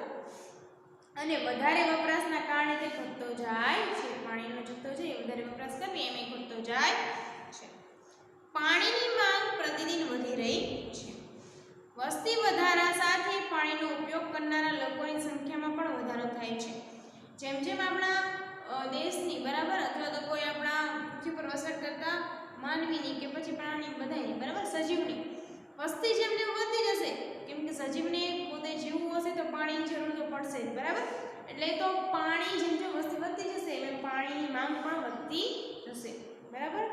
Speaker 1: અને વધારે વપરાશના કારણે તે ઘટતો જાય છે. પાણીનો જથ્થો છે એ વધારે વપરાશ કરીએ એમ એ ઘટતો જાય છે. પાણીની માંગ પ્રતિદિન વધી રહી છે. વસ્તી વધારા સાથે પાણીનો ઉપયોગ કરનારા લોકોની સંખ્યામાં પણ વધારો થાય છે. જેમ જેમ આપણા દેશની, બરાબર, અથવા તો કોઈ આપણા પૃથ્વી પર અસર કરતા માનવીની કે પછી પ્રાણી બધાની, બરાબર, સજીવની વસ્તી જેમ જેમ વધતી જશે, કેમ કે સજીવને પોતે જીવવું હશે તો પાણીની જરૂર તો પડશે જ, બરાબર. એટલે તો પાણી જેમ જેમ વસ્તી વધતી જશે એમ પાણીની માંગ પણ વધતી જશે, બરાબર.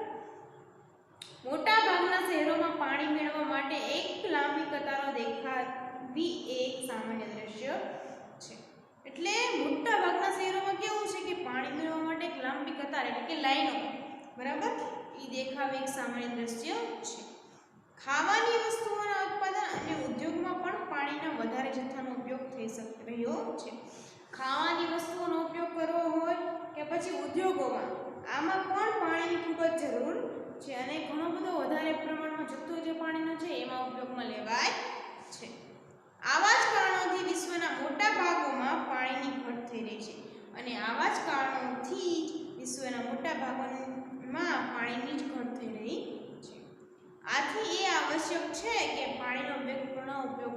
Speaker 1: મોટા ભાગના શહેરોમાં પાણી મેળવવા માટે એક લાંબી કતારો દેખાવી એક સામાન્ય દ્રશ્ય છે. એટલે મોટા ભાગના શહેરોમાં કેવું છે કે પાણી મેળવવા માટે એક લાંબી કતાર એટલે કે લાઈનો, બરાબર, એ દેખાવ એક સામાન્ય દ્રશ્ય છે. ખાવાની વસ્તુઓના ઉત્પાદન અને ઉદ્યોગમાં પણ પાણીના વધારે જથ્થાનો ઉપયોગ થઈ રહ્યો છે. ખાવાની વસ્તુઓનો ઉપયોગ કરવો હોય કે પછી ઉદ્યોગોમાં, આમાં પણ પાણીની ખૂબ જ જરૂર છે અને ઘણો બધો વધારે પ્રમાણમાં જથ્થો જે પાણીનો છે એમાં ઉપયોગમાં લેવાય છે. આવા જ કારણોથી વિશ્વના મોટા ભાગોમાં પાણીની ઘટ થઈ રહી છે અને આવા જ કારણોથી વિશ્વના મોટા ભાગોમાં પાણીની જ ઘટ થઈ રહી છે. આથી એ આવશ્યક છે કે પાણીનો પૂર્ણ ઉપયોગ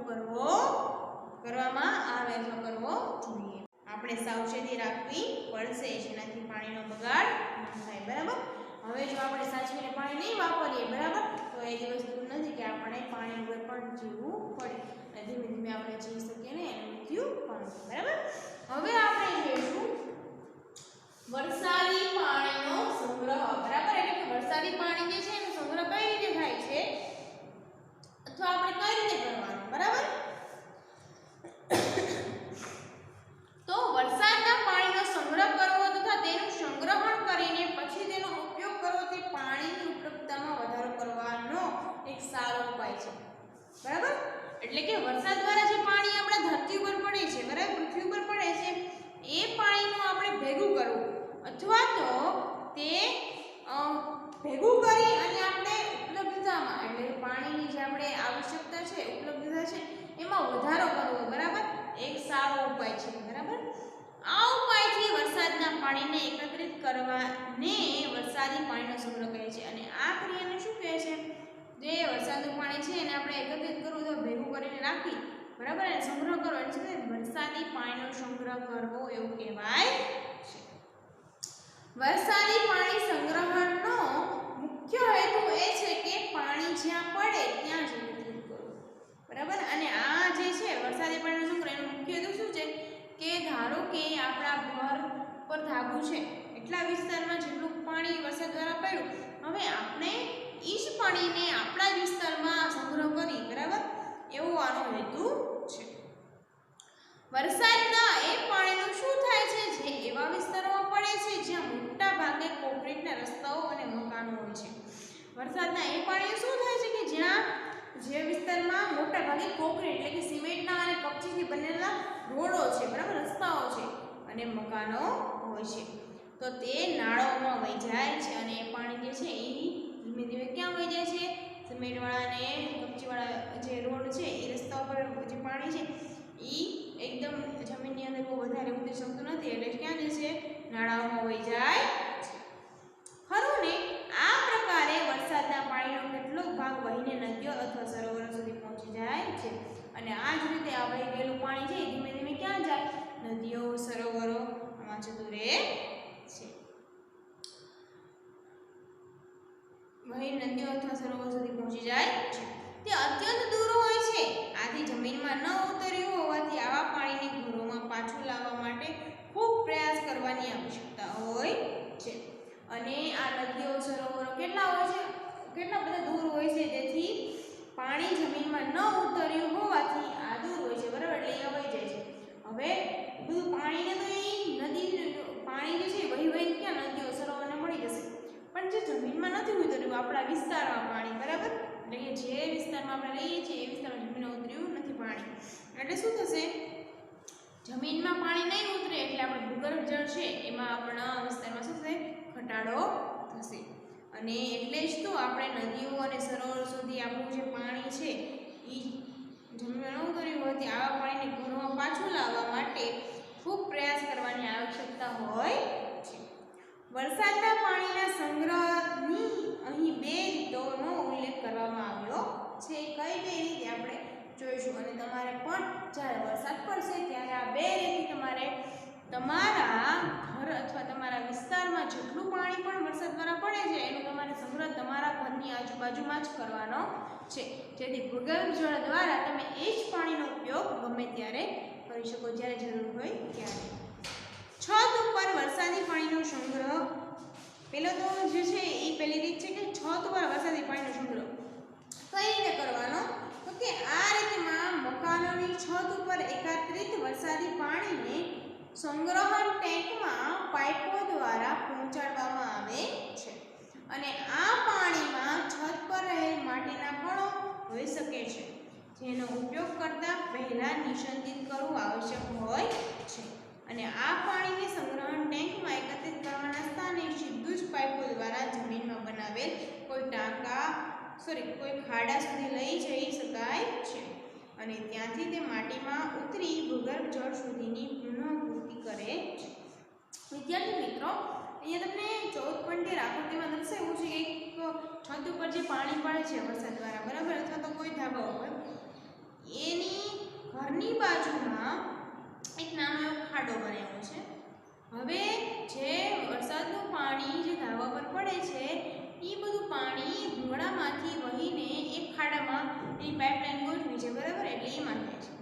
Speaker 1: કરવામાં આવે તો કરવો જોઈએ. આપણે સાવચેતી રાખવી પડશે જેનાથી પાણીનો બગાડ ન થાય, બરાબર. હવે જો આપણે સાચવીને પાણી નહીં વાપરીએ, બરાબર, તો એ દિવસ દૂર નથી કે આપણે પાણી વગર પણ જીવવું પડે અને ધીમે ધીમે આપણે જીવી શકીએ ને એનું મૃત્યુ પામશે, બરાબર. હવે આપણે જોઈશું વરસાદી પાણીનો સંગ્રહ, બરાબર. એટલે કે વરસાદી પાણી જે છે એનો સંગ્રહ કઈ રીતે થાય છે અથવા આપણે કઈ રીતે કરવાનો, બરાબર. તો વરસાદના પાણીનો સંગ્રહ કરવો તથા તેનું સંગ્રહણ કરીને પછી તેનો ઉપયોગ કરવો તે પાણીની ઉપલબ્ધતામાં વધારો કરવાનો એક સારો ઉપાય છે, બરાબર. એટલે કે વરસાદ દ્વારા જે પાણી આપણા ધરતી ઉપર પડે છે, બરાબર, પૃથ્વી ઉપર પડે છે, એ પાણીનું આપણે ભેગું કરવું અથવા તો તે ભેગું કરી અને આપણે ઉપલબ્ધતામાં, એટલે પાણીની જે આપણે આવશ્યકતા છે, ઉપલબ્ધતા છે, એમાં વધારો કરવો, બરાબર, એક સારો ઉપાય છે, બરાબર. આ ઉપાયથી વરસાદના પાણીને એકત્રિત કરવાને વરસાદી પાણીનો સંગ્રહ કહે છે અને આ ક્રિયાને શું કહે છે? જે વરસાદનું પાણી છે એને આપણે એકત્રિત કરવું તો ભેગું કરીને રાખી, બરાબર, અને સંગ્રહ કરવો એટલે વરસાદી પાણીનો સંગ્રહ કરવો એવું કહેવાય છે. વરસાદી પાણી સંગ્રહણનો મુખ્ય હેતુ એ છે કે પાણી જ્યાં પડે ત્યાં જ એકત્રિત કરવું, બરાબર. અને આ જે છે વરસાદી પાણીનો સંગ્રહ એનો મુખ્ય હેતુ શું છે કે ધારો કે આપણા ઘર પર ધાબુ છે, એટલા વિસ્તારમાં જેટલું પાણી વરસાદ દ્વારા પડ્યું, હવે આપણે એ જ પાણીને આપણા જ વિસ્તારમાં સંગ્રહ કરી, બરાબર, એવો આનો હેતુ છે. વરસાદના એ પાણીનું શું થાય છે જે એવા વિસ્તારોમાં પડે છે જ્યાં મોટા ભાગે કોન્ક્રીટના રસ્તાઓ અને મકાનો હોય છે. વરસાદના એ પાણી શું થાય છે કે જ્યાં જે વિસ્તારમાં મોટા ભાગે કોન્ક્રીટ એટલે કે સિમેન્ટના અને કપચીથી બનેલા રોડો છે, બરાબર, રસ્તાઓ છે અને મકાનો હોય છે, તો તે નાળાઓમાં વહી જાય છે અને એ પાણી જે છે એ ધીમે ધીમે ક્યાં વહી જાય છે? સિમેન્ટવાળા અને કપચીવાળા જે રોડ છે એ રસ્તા પર જે પાણી છે એ એકદમ જમીનની અંદર બહુ વધારે ઉતરી શકતું નથી એટલે ક્યાં જશે? નાળાઓમાં વહી જાય છે, ખરું ને? આ પ્રકારે વરસાદના પાણીનો કેટલોક ભાગ વહીને નદીઓ અથવા સરોવરો સુધી પહોંચી જાય છે અને આ જ રીતે આ વહી ગયેલું પાણી છે ધીમે ધીમે ક્યાં જાય? નદીઓ, સરોવરો આમાં જતું રહે છે. વહી નદીઓ અથવા સરોવરો સુધી પહોંચી જાય છે. તે અત્યંત દૂર હોય છે, આથી જમીનમાં ન ઉતર્યું હોવાથી આવા પાણીને ઘરોમાં પાછું લાવવા માટે ખૂબ પ્રયાસ કરવાની આવશ્યકતા હોય છે. અને આ નદીઓ, સરોવરો કેટલા હોય છે? કેટલા બધા દૂર હોય છે, તેથી પાણી જમીનમાં ન ઉતર્યું હોવાથી આ દૂર હોય છે, બરાબર, એટલે અહીંયા વહી જાય છે. હવે બધું પાણીને તો એ નદી પાણી જે છે વહી વહીને ક્યાં નદીઓ, સરોવરને મળી જશે, પણ જે જમીનમાં નથી ઉતર્યું આપણા વિસ્તારમાં પાણી, બરાબર, એટલે કે જે વિસ્તારમાં આપણે રહીએ છીએ એ વિસ્તારમાં જમીનમાં ઉતર્યું નથી પાણી, એટલે શું થશે? જમીનમાં પાણી નહીં ઉતરે એટલે આપણે ભૂગર્ભ જળ છે એમાં આપણા વિસ્તારમાં શું થશે? ઘટાડો થશે અને એટલે જ તો આપણે નદીઓ અને સરોવર સુધી આપણું જે પાણી છે એ જમીનમાં ન ઉતર્યું હોવાથી આવા પાણીને ઘરમાં પાછું લાવવા માટે ખૂબ પ્રયાસ કરવાની આવશ્યકતા હોય છે. વરસાદના પાણીના સંગ્રહની અહીં 2 રીતોનો ઉલ્લેખ કરવામાં આવ્યો છે. કઈ 2 રીત આપણે જોઈશું અને તમારે પણ જ્યારે વરસાદ પડશે ત્યારે આ 2 રીતથી તમારે તમારા ઘર અથવા તમારા વિસ્તારમાં જેટલું પાણી પણ વરસાદ દ્વારા પડે છે એનું તમારે સંગ્રહ તમારા ઘરની આજુબાજુમાં જ કરવાનો છે, જેથી ભૂગર્ભ જળ દ્વારા તમે એ જ પાણીનો ઉપયોગ ગમે ત્યારે કરી શકો જ્યારે જરૂર હોય ત્યારે. છત ઉપર વરસાદી પાણીનો સંગ્રહ. પહેલો તો જે છે એ પહેલી રીત છે કે છત ઉપર વરસાદી પાણીનો સંગ્રહ કઈ રીતે કરવાનો, તો કે આ રીતમાં મકાનોની છત ઉપર એકત્રિત વરસાદી પાણીને સંગ્રહણ ટેન્કમાં પાઇપો દ્વારા પહોંચાડવામાં આવે છે અને આ પાણીમાં છત પર રહેલ માટીના કણો હોઈ શકે છે જેનો ઉપયોગ કરતા પહેલા નિષંદિત કરવું આવશ્યક હોય છે અને આ પાણીને સંગ્રહણ ટેન્કમાં એકત્રિત કરવાના સ્થાને સીધું જ પાઇપો દ્વારા જમીનમાં બનાવેલ કોઈ ખાડા સુધી લઈ જઈ શકાય છે અને ત્યાંથી તે માટીમાં ઉતરી ભૂગર્ભ જળ સુધીની પુનઃપૂર્તિ કરે છે. વિદ્યાર્થી મિત્રો, અહીંયા તમને 14.13 આકૃતિમાં દર્શાવ્યું છે કે છત ઉપર જે પાણી પડે છે વરસાદ દ્વારા, બરાબર, અથવા તો કોઈ ધાબા ઉપર, એની ઘરની બાજુમાં એક નાનો એવો ખાડો બનાવ્યો છે. હવે જે વરસાદનું પાણી જે ધાબા પર પડે છે એ બધું પાણી ભૂંગળામાંથી વહીને એક ખાડામાં એની પાઇપલાઇન ગોઠવી છે, બરાબર, એટલે એમાં જાય છે.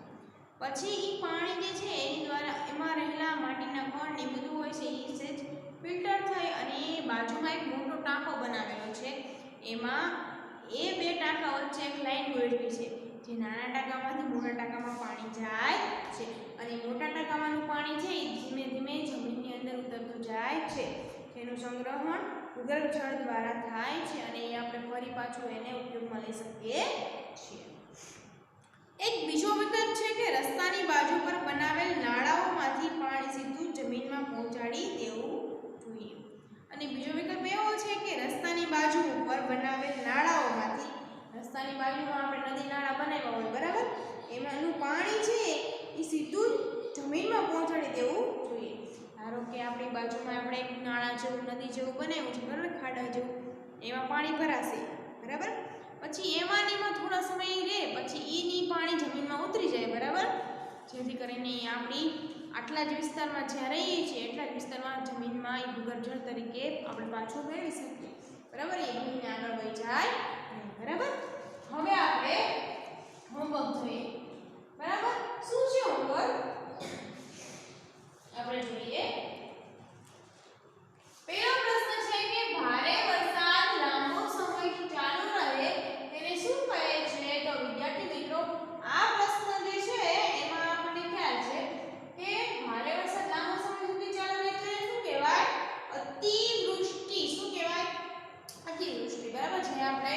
Speaker 1: પછી એ પાણી જે છે એની દ્વારા એમાં રહેલા માટીના કણ ને બધું હોય છે એ સેજ ફિલ્ટર થઈ અને બાજુમાં એક મોટો ટાંકો બનાવેલો છે. એમાં એ 2 ટાંકા વચ્ચે એક લાઈન ગોઠવી છે જે નાના ટાંકામાંથી મોટા ટાંકામાં પાણી જાય છે અને મોટા ટાંકામાંનું પાણી છે એ ધીમે ધીમે જમીનની અંદર ઉતરતું જાય છે. એનું સંગ્રહણ ભૂગર્ભ જળ દ્વારા થાય છે અને એ આપણે ફરી પાછું એને ઉપયોગમાં લઈ શકીએ છીએ. એક બીજો વિકલ્પ છે કે રસ્તાની બાજુ પર બનાવેલ નાળાઓમાંથી પાણી સીધું જમીનમાં પહોંચાડી દેવું જોઈએ. અને બીજો વિકલ્પ એવો છે કે રસ્તાની બાજુ ઉપર બનાવેલ નાળાઓમાંથી, રસ્તાની બાજુમાં આપણે નદી નાળા બનાવ્યા હોય, બરાબર, એમાંનું પાણી છે એ સીધું જમીનમાં પહોંચાડી દેવું જોઈએ. ધારો કે આપણી બાજુમાં આપણે એક નાળા જેવું નદી જેવું બનાવ્યું છે, બરાબર, ખાડા જેવું, એમાં પાણી ભરાશે, બરાબર, પછી એમાં થોડા સમય રહે પછી એની પાણી જમીનમાં ઉતરી જાય, બરાબર, જેથી કરીને આપણી આટલા જ વિસ્તારમાં જ્યાં રહીએ છીએ એટલા જ વિસ્તારમાં જમીનમાં એ ભૂગર્ભ જળ તરીકે આપણે પાછું મેળવી શકીએ, બરાબર, એ ભૂમિને આગળ વહી જાય નહીં, બરાબર. હવે આપણે હોમવર્ક જોઈએ, બરાબર. શું છે હોમવર્ક? આપણે જોઈએ. પહેલો પ્રશ્ન છે કે ભારે વરસાદ લાંબો સમય ચાલુ રહે તેને શું કહે છે? તો વિદ્યાર્થી મિત્રો, આ પ્રશ્ન જે છે એમાં આપણને ખ્યાલ છે કે ભારે વરસાદ લાંબો સમય સુધી ચાલુ રહે તો શું કહેવાય? અતિવૃષ્ટિ. શું કહેવાય? અતિવૃષ્ટિ, બરાબર. જે આપણે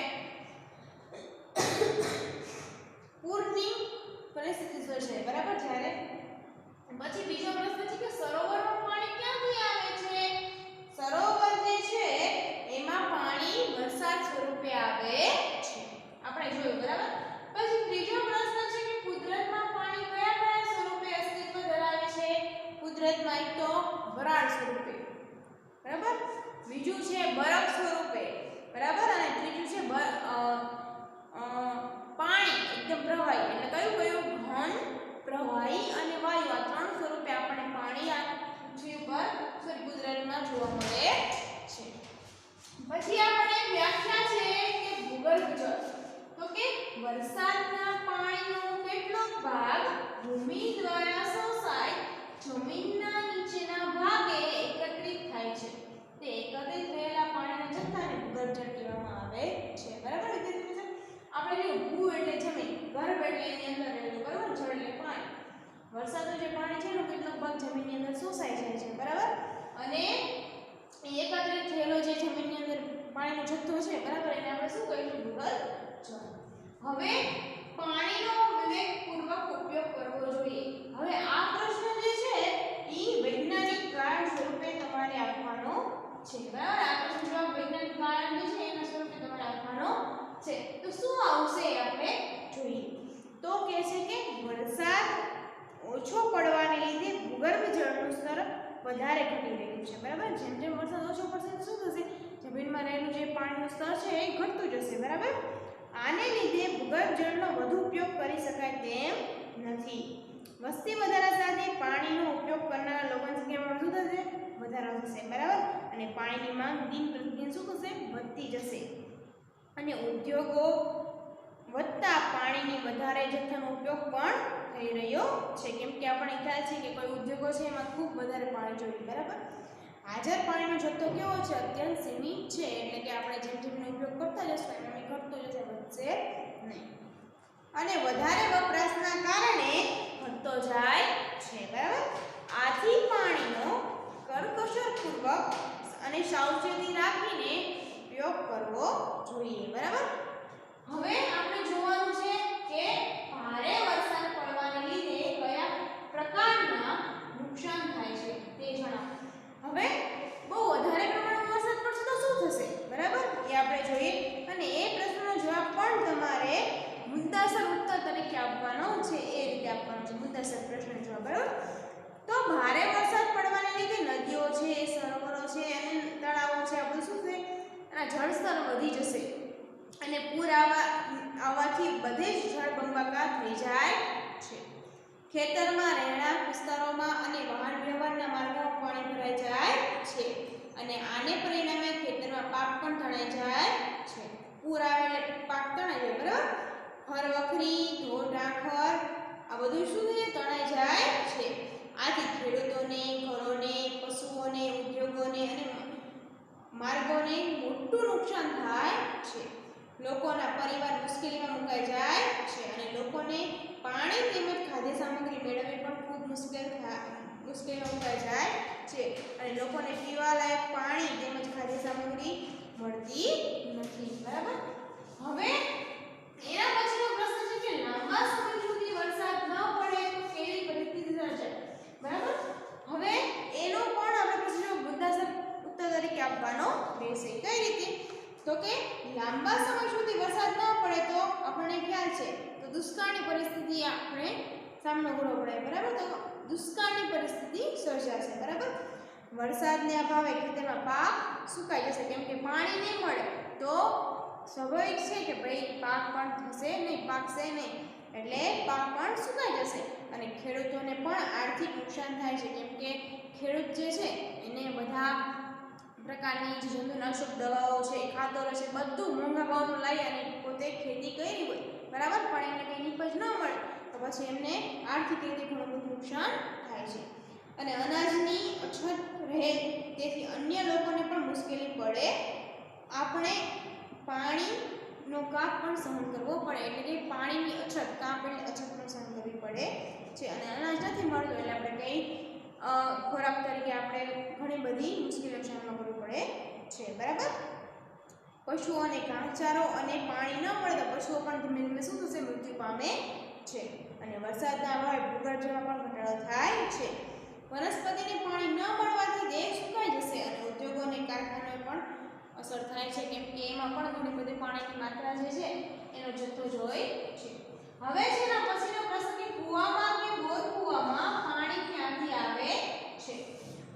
Speaker 1: પૂરની પરિસ્થિતિ સર્જાય, બરાબર, જ્યારે. પછી બીજો પ્રશ્ન છે કે સરોવરમાં પાણી ક્યાંથી આવે છે? સરોવર જે છે એમાં પાણી વરસાદ સ્વરૂપે આવે છે, આપણે જોયું, બરાબર. પછી ત્રીજો પ્રશ્ન છે કે કુદરતમાં પાણી કયા કયા સ્વરૂપે અસ્તિત્વ ધરાવે છે? કુદરતમાં એક તો વરાળ સ્વરૂપે, બરાબર, બીજું છે બરફ સ્વરૂપે, બરાબર, અને ત્રીજું છે પાણી એકદમ પ્રવાહી. એટલે કયું ઘન, પ્રવાહી અને વાયુ, આ 3 સ્વરૂપે આપણને પાણી આ પૃથ્વી ઉપર કુદરતમાં જોવા મળે છે. પછી આપણે વ્યાખ્યા છે કે ભૂગર્ભ જળ. તો કે વરસાદના પાણીનો કેટલોક ભાગ ભૂમિ દ્વારા શોષાય જમીનના નીચેના ભાગે એકત્રિત થાય છે. તે એકત્રિત થયેલા પાણીના જથ્થાને ભૂગર્ભ જળ કહેવામાં આવે છે, બરાબર. આપણે જો ભૂ એટલે જમીન, ગર્ભ એટલે એની અંદર રહેલું, બરાબર, જળ એટલે પાણી. વરસાદનું જે પાણી છે એનો કેટલોક ભાગ જમીનની અંદર શોષાઈ જાય છે, બરાબર, અને એકત્રિત થયેલો જે જમીનની અંદર પાણીનો જથ્થો છે, બરાબર, એને આપણે શું કહીશું? ભૂગર્ભ જળ. હવે પાણીનો વિવેકપૂર્વક ઉપયોગ કરવો જોઈએ. હવે આ પ્રશ્ન જે છે એ વૈજ્ઞાનિક કારણ સ્વરૂપે તમારે આપવાનો છે, બરાબર. કહે છે કે વરસાદ ઓછો પડવાને લીધે ભૂગર્ભ જળનું સ્તર વધારે ઘટી રહ્યું છે, બરાબર? જેમ જેમ વરસાદ ઓછો પડશે તો શું થશે? જમીનમાં રહેલું જે પાણીનું સ્તર છે એ ઘટતું જશે, બરાબર? આને લીધે ભૂગર્ભ જળનો વધુ ઉપયોગ કરી શકાય તેમ નથી. વસ્તી વધારા સાથે પાણીનો ઉપયોગ કરનારા લોકોની સંખ્યામાં શું થશે? વધારો થશે, બરાબર? અને પાણીની માંગ દિન પ્રતિદિન શું થશે? વધતી જશે. અને ઉદ્યોગો વધતા પાણીની વધારે જથ્થાનો ઉપયોગ પણ થઈ રહ્યો છે, કેમ કે આપણને ખ્યાલ છે કે કોઈ ઉદ્યોગો છે એમાં ખૂબ વધારે પાણી જોઈએ, બરાબર? હાજર પાણીનો જથ્થો કેવો છે? અત્યંત સીમિત છે, એટલે કે આપણે જેમ જેમ ઉપયોગ કરતા જશું એમ ઘટતો જશે, વધશે નહીં. અને વધારે વપરાશના કારણે ઘટતો જાય છે, બરાબર? આથી પાણીનો કરકસરપૂર્વક અને સાવચેતી રાખીને ઉપયોગ કરવો જોઈએ, બરાબર? હવે આપણે જોવાનું છે કે ભારે વરસાદ પડવાને લીધે કયા પ્રકારના નુકસાન થાય છે તે જણાવો. હવે બહુ વધારે પ્રમાણમાં વરસાદ પડશે તો શું થશે, બરાબર? એ આપણે જોઈએ. અને એ પ્રશ્નનો જવાબ પણ તમારે મુદ્દાસર ઉત્તર તરીકે આપવાનો છે, એ રીતે આપવાનો છે મુદ્દાસર પ્રશ્નનો જવાબ, બરાબર? તો ભારે વરસાદ પડવાને લીધે નદીઓ છે, સરોવરો છે અને તળાવો છે, આ બધું શું છે? એના જળસ્તર વધી જશે અને પૂર આવવાથી બધે જ જળબંબાકાર થઈ જાય છે. ખેતરમાં, રહેણાંક વિસ્તારોમાં અને વાહન વ્યવહારના માર્ગોમાં પાણી ભરાઈ જાય છે અને આને પરિણામે ખેતરમાં પાક પણ તણાઈ જાય છે. પૂર આવે એટલે પાક તણાઈ જાય, બરાબર? હરવખરી, ઢોર ઢાંખર આ બધું શું છે? તણાઈ જાય છે. આથી ખેડૂતોને, ઘરોને, પશુઓને, ઉદ્યોગોને અને માર્ગોને મોટું નુકસાન થાય છે. લોકોના પરિવાર મુશ્કેલીમાં મુકાઈ જાય છે અને લોકોને પાણી તેમજ ખાદ્ય સામગ્રી મેળવવી પણ ખૂબ મુશ્કેલીમાં મુકાઈ જાય છે અને લોકોને પીવાલાયક પાણી તેમજ ખાદ્ય સામગ્રી મળતી નથી, બરાબર? હવે એના પછીનો પ્રશ્ન છે કે લાંબા સમય સુધી વરસાદ ન પડે તો કેવી પરિસ્થિતિ સર્જાય, બરાબર? હવે એનો પણ આપણે પ્રશ્ન મુદ્દાસર ઉત્તર તરીકે આપવાનો રહેશે. કઈ રીતે? તો કે લાંબા સમય સુધી વરસાદ ન પડે તો આપણને ખ્યાલ છે તો દુષ્કાળની પરિસ્થિતિ આપણે સામનો કરવો પડે, બરાબર? તો દુષ્કાળની પરિસ્થિતિ સર્જાશે, બરાબર? વરસાદને અભાવે ખેતરમાં પાક સુકાઈ જશે, કેમ કે પાણી નહીં મળે તો સ્વાભાવિક છે કે ભાઈ પાક પણ થશે નહીં, પાકશે નહીં, એટલે પાક પણ સુકાઈ જશે અને ખેડૂતોને પણ આર્થિક નુકસાન થાય છે, કેમ કે ખેડૂત જે છે એને બધા પ્રકારની જે જંતુનાશક દવાઓ છે, ખાતરો છે, બધું મોંઘા ભાવનું લઈ અને પોતે ખેતી કરી હોય, બરાબર? પણ એમને કંઈ નીપજ ન મળે તો પછી એમને આર્થિક રીતે ઘણું બધું નુકસાન થાય છે અને અનાજની અછત રહે તેથી અન્ય લોકોને પણ મુશ્કેલી પડે. આપણે પાણીનો કાપ પણ સહન કરવો પડે, એટલે કે પાણીની અછત, કાપ એટલે અછત પણ સહન કરવી પડે છે અને અનાજ નથી મળતું એટલે આપણે કંઈ ખોરાક તરીકે આપણે ઘણી બધી મુશ્કેલીનો સામનો કરવો પડે છે, બરાબર? પશુઓને ઘાસચારો અને પાણી ન મળે તો પશુઓ પણ ધીમે ધીમે શું થશે? મૃત્યુ પામે છે અને વરસાદના અભાવે ભૂગર્ભ જળમાં પણ ઘટાડો થાય છે. વનસ્પતિને પાણી ન મળવાથી દેહ સુકાઈ જશે અને ઉદ્યોગો અને કારખાનાઓને પણ અસર થાય છે, કેમ કે એમાં પણ ઘણી બધી પાણીની માત્રા જે છે એનો જથ્થો જ હોય છે. હવે છે એના પછીનો પ્રશ્ન કે કૂવામાં કે બોર કૂવામાં પાણી ક્યાંથી આવે છે?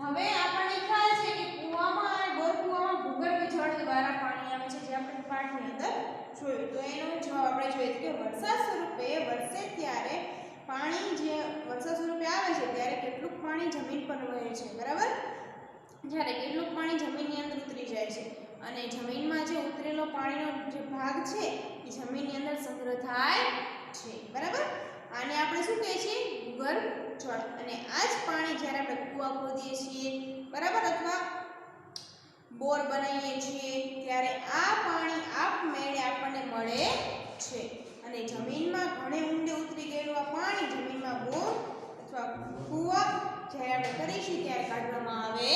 Speaker 1: હવે આપણને ખ્યાલ છે કે કૂવામાં અને બોર કૂવામાં ભૂગર્ભ જળ દ્વારા પાણી આવે છે, જે આપણે પાઠની અંદર જોયું. તો એનો જવાબ આપણે જોઈએ કે વરસાદ સ્વરૂપે વરસે ત્યારે પાણી જે વરસાદ સ્વરૂપે આવે છે ત્યારે કેટલું પાણી જમીન પર વહે છે, બરાબર? જ્યારે કેટલું પાણી જમીનની અંદર ઉતરી જાય છે અને જમીનમાં જે ઉતરેલો પાણીનો જે ભાગ છે એ જમીનની અંદર સંગ્રહ થાય છે, બરાબર? આને આપણે શું કહીએ છીએ? ભૂગર્ભ જળ. અને આ જ પાણી જ્યારે આપણે કૂવા ખોદીએ છીએ, બરાબર, અથવા બોર બનાવીએ છીએ ત્યારે આ પાણી આપમેળે આપણને મળે છે અને જમીનમાં ઘણે ઊંડે ઉતરી ગયેલું આ પાણી જમીનમાં બોર અથવા કૂવા જ્યારે આપણે કરીએ છીએ ત્યારે કાઢવામાં આવે